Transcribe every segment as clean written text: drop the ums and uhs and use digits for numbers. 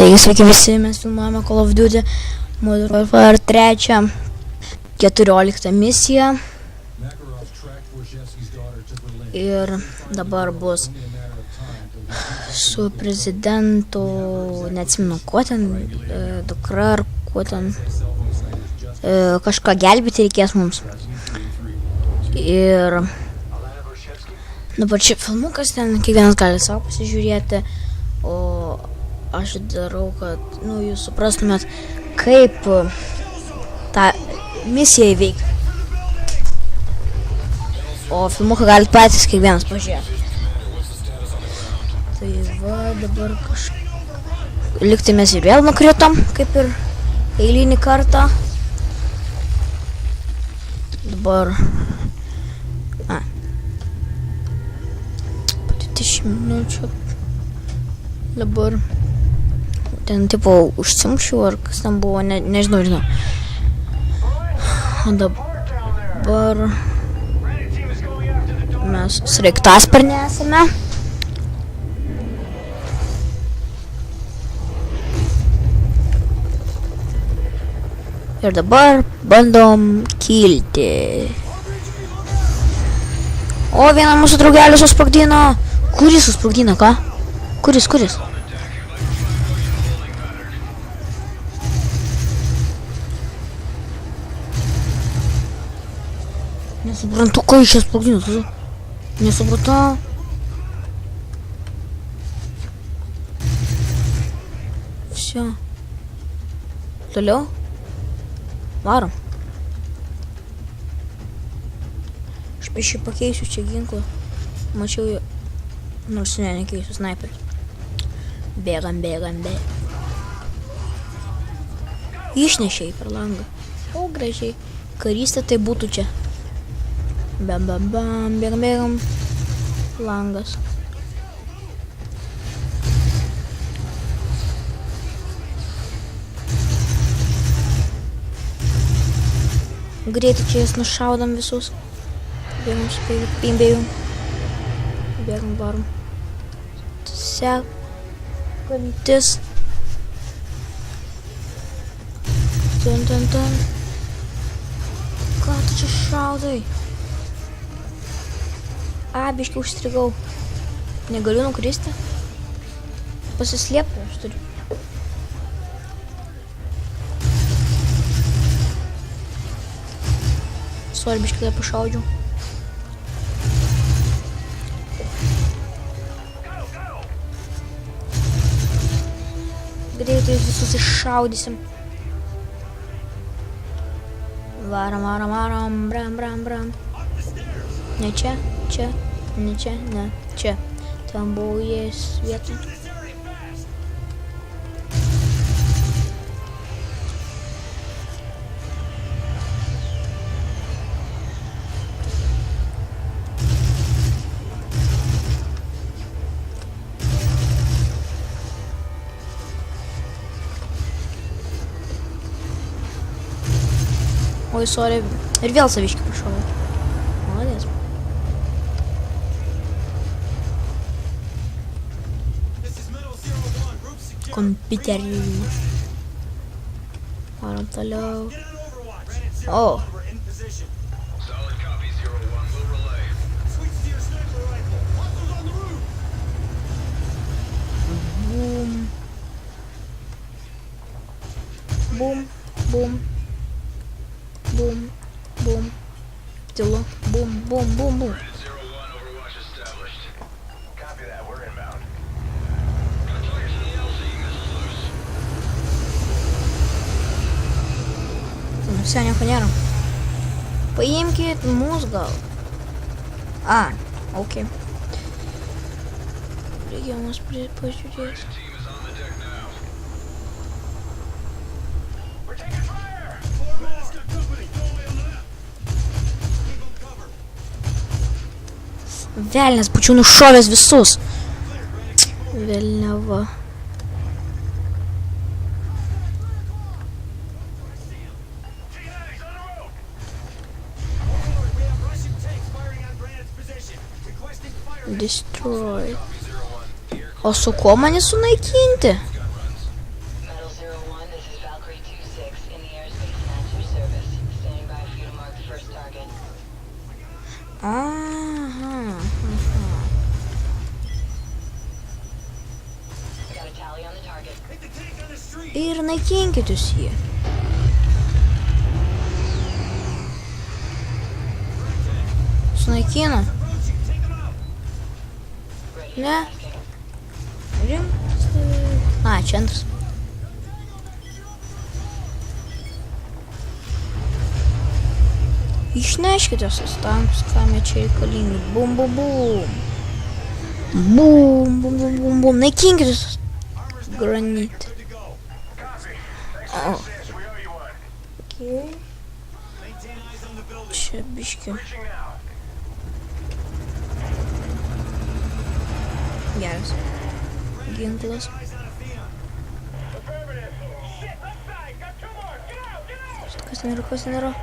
Taigi sveiki visi, mes filmuojame Call of Duty Modern Warfare 3 14 misiją. Ir dabar bus su prezidentu, neatsimenu kuo ten, dukra ar kuo ten, kažką gelbėti reikės mums. Ir dabar čia filmukas, ten kiekvienas gali savo pasižiūrėti, o aš darau, kad jūs suprastumėt, kaip tą misiją įveikti. O filmuką galite patys kiekvienas pažiūrėti. Tai va, dabar liktai mes ir vėl nukritom, kaip ir eilinį kartą. Dabar 20 minučių. Dabar ten tipo užsimšiu, ar kas ten buvo, nežinau. O dabar mes sraigtasparnį esame. Ir dabar bandom kilti. O, vieną mūsų draugelį susprogdino. Kuris susprogdino, ką? Kuris? Nesuprantu, ką iš čia sprogdino. Nesupratau. Все. Toliau. Varom. Aš prieš jį pakeisiu čia ginklą. Mačiau jį. Nors nekeisiu sniperį. Bėgam. Išnešė per langą. O, gražiai. Karystė tai būtų čia. Bam. Bėgam. Langas. Greitai čia jas nušaudam visus. Bėgam spėjų. Bėgam, varom. Sekantis. Ten. Ką tu čia šaudai? Biškai užstrigau. Negaliu nukristi. Pasislėpti aš turiu. Sorry, biškai tai pašaudžiau. Greitai visus iššaudysim. Varom. Bram. Ne čia. Ne čia. Ten buvau įėjęs vietą. Oi, sorry. Ir vėl saviškai pašovau. Malodės. Kompiuterį. Varom toliau. O. Bum. Tylu. Bum. Все, nieko nėra. Paimkit mus gal. Ok. Reikia mus pažiūrėti. Velnes, būčiau nušovęs visus. Velniava. Destroy. O su kuo mane sunaikinti? ir naikinkit jūs jį. Sunaikino. Ne. Rimtai. A, čia antras. Išneškite sus tankus, kam jie čia reikalingi. Bum, bum, bum. Bum, bum, bum, bum, bum. Naikinkite sus granitą. O. Okay. Čia biški. Geras. Ginklas. Kas ten yra, kas ten yra?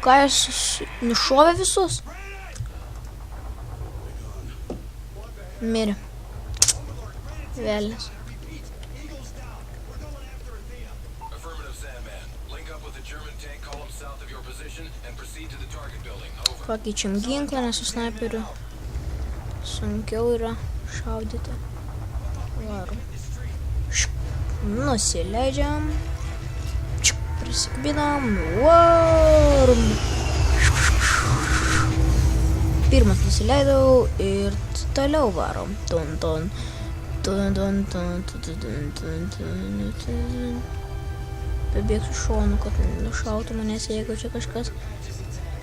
Ką jūs nušovė visus? Mirė. Velnis. Pakeičiam ginklą, nes su snaiperiu sunkiau yra šaudyti. Varom. Nusileidžiam. Prisikabinam. Varom. Pirmas nusileidau ir toliau varom. Ton, ton. Ton, ton, ton, ton, ton, ton. Pabėgsiu šonu, kad nušautų manęs, jeigu čia kažkas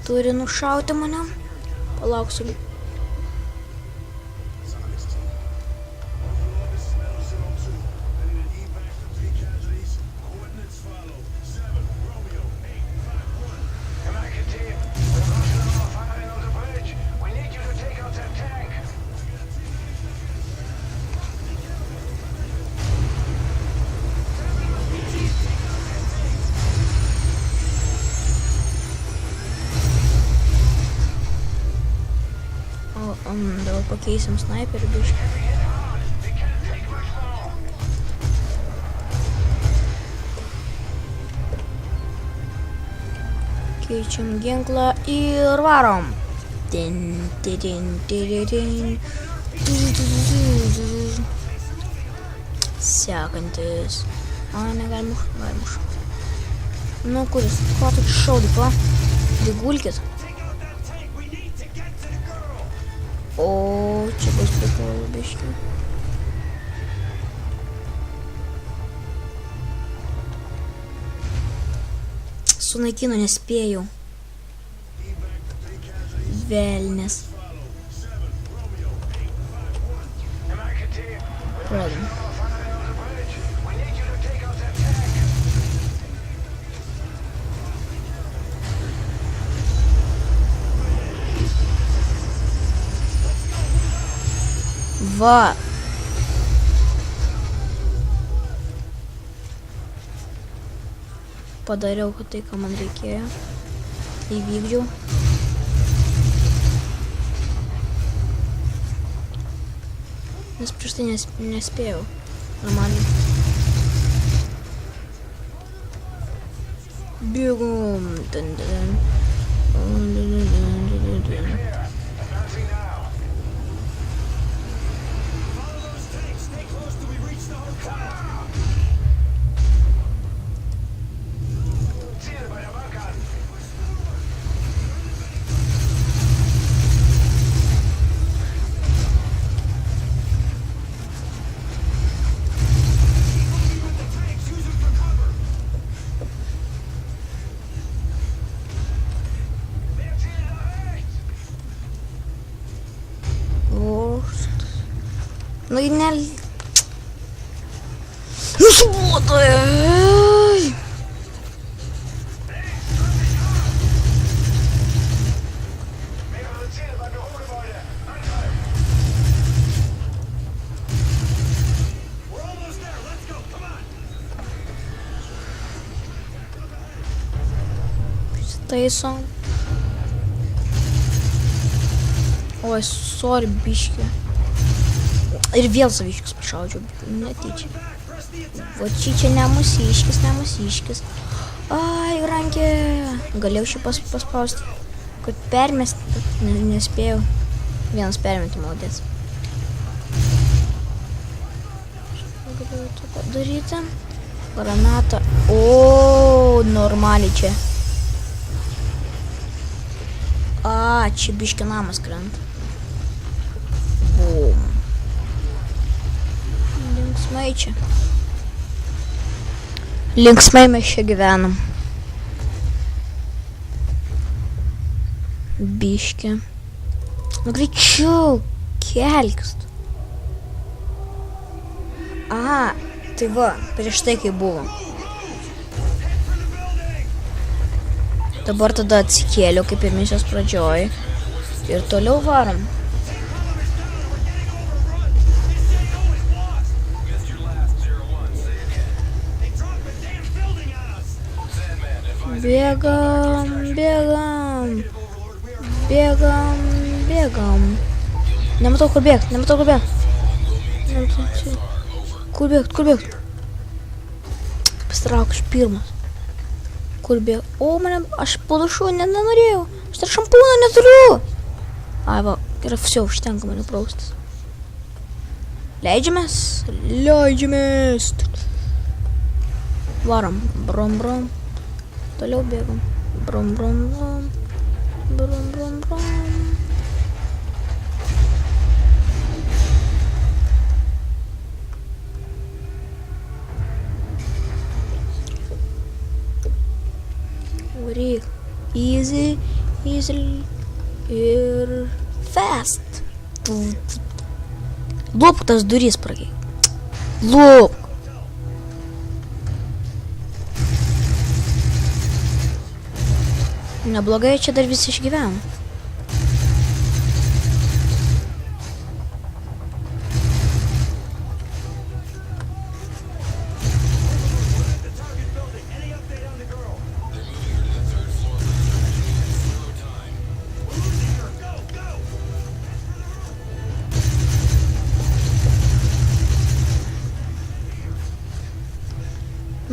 turi nušauti mane. Palauksiu. Dabar pakeisim snaiperį biškį. Keičiam ginklą ir varom. Tin, tin, tin, tin. Sekantis. A, negalim muš. Nu, kuris? Ko tu šaudai, pa? Digulkis. O, čia bus prikolo biškį. Sunaikino, nespėjau. Velnes. Pradam. Va. Padariau tai, ką man reikėjo. Įvykdžiau. Nes prieš tai nespėjau. Normaliai. Bėgom. Nu ir ne... Nusubotai! Prisitaisom. Oi, sorry, biškį. Ir vėl saviškius pašaudžiau, netyčia. Va čia ne mūsiškis. Ai, rankė. Galėjau šį paspausti, kad permesti, bet nespėjau. Vienas permeti, malodės. turėtų padaryti. Granatą. O, normaliai čia. A, čia biški namas krenta. Bum. Linksmai čia. Linksmai mes čia gyvenam. Biški. Nu greičiau, kelkis. A, tai va, prieš tai kaip buvo. Dabar tada atsikėliau kaip ir misijos pradžioj. Ir toliau varom. Bėgam, bėgam. Bėgam, bėgam. Nematau kur bėgt, nematau kur bėgt. Kur bėgt, kur bėgt? Pasitrauk iš pirmas. Kur bėgt? O, mane, aš palašu, nenorėjau. Aš dar šampūną neturiu. Ai, va, yra все, užtenka mane praustis. Leidžiamės? Leidžiamės. Varom, brom, brom. Toliau bėgam. Brom, brom, brom. Brum, brum, brum. Varyk. Easy, easy ir fast. Lopk tas duris pragiai. Lopk. Neblogai čia dar visi išgyvena.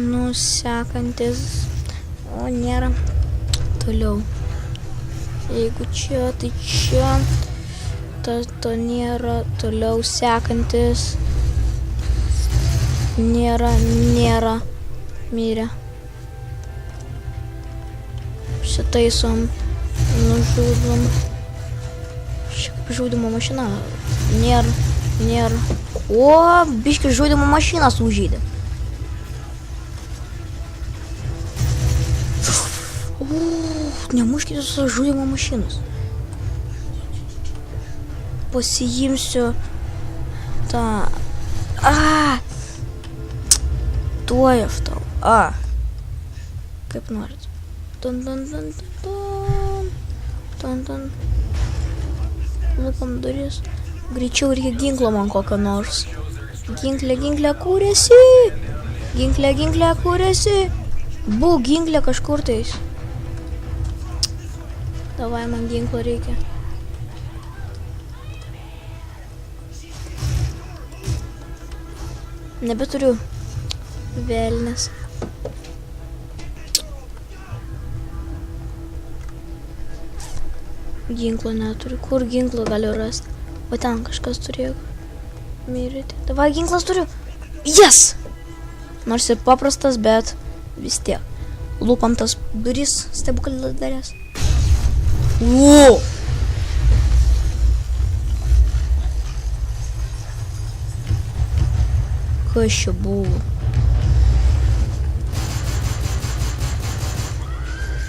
Nusekantis. O, nėra. Toliau. Jeigu čia, tai čia. To nėra. Toliau sekantis. Nėra. Mirė. Šitaisom. Nužudom. Šiaip žudimo mašina. Nėra. O, biški žudimo mašiną sužydė. Nemuškite su žudimo mašinos. Pasiimsiu tą... Tuoj aš tau. Kaip norit. Lupam duris. Greičiau reikia ginklo man kokio nors. Ginklė kūrėsi. Ginklė kūrėsi. Būk ginklė kažkur tais. Davai, man ginklo reikia. Nebeturiu. Velnes. Ginklo neturiu. Kur ginklo galiu rasti? O ten kažkas turėjo mirti. Davai, ginklas turiu. Yes! Nors ir paprastas, bet vis tiek. Lūpam tas duris stebukladarės. Wow. Kas čia buvo?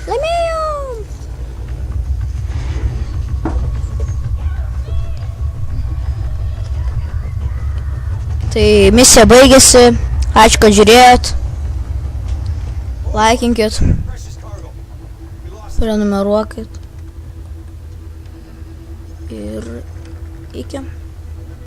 Laimėjom! Tai misija baigėsi. Ačiū, kad žiūrėjot. Laikinkit. Prenumeruokit. Ir iki.